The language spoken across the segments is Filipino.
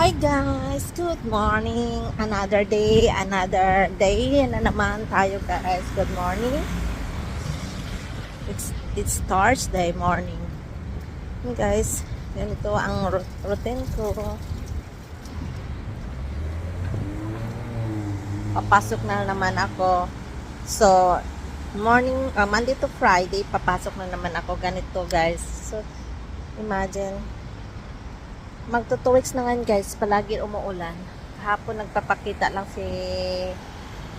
Hi guys! Good morning! Another day na naman tayo guys. Good morning. It's Thursday morning. Hey guys, ganito ang routine ko. Papasok na naman ako. So, Monday to Friday, papasok na naman ako. Ganito guys. So, imagine, magto 2 weeks na nga guys, palagi umuulan. Hapon nagpapakita lang si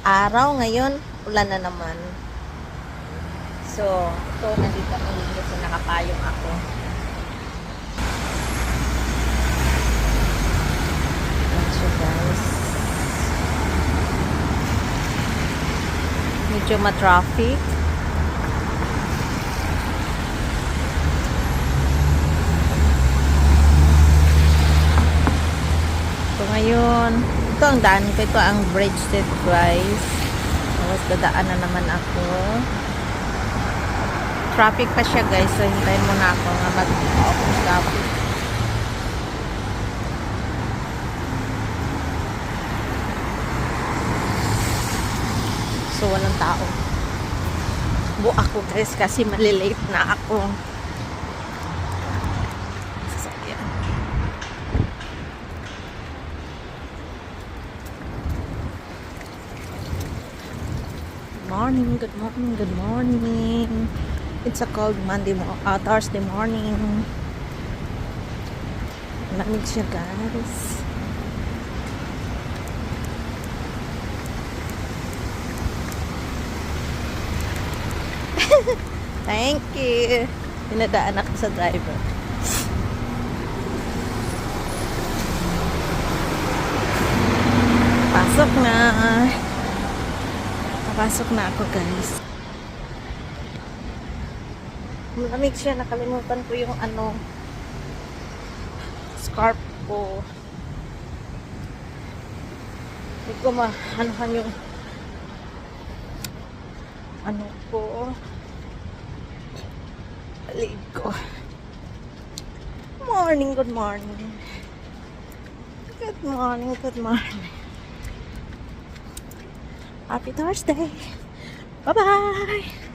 araw, ngayon ulan na naman. So, ito nandito ako dito, nakapayong ako. So guys, medyo ma-traffic. So ngayon, ito ang daan ko, ito ang Bridge Street guys. Tapos dadaan na naman ako. Traffic pa siya guys, so hintayin muna ako nga mag-off ng traffic. So walang tao. Bu ako guys kasi malilate na ako. Good morning. It's a cold Thursday morning. Lamig siya guys. Thank you. Pinadaan ako sa driver. Pasok na. Pasok na ako guys. Malamig siya, nakalimutan ko yung scarf ko. Hindi ko mahanuhan yung ko. Palig ko. Good morning. Happy Thursday. Bye-bye.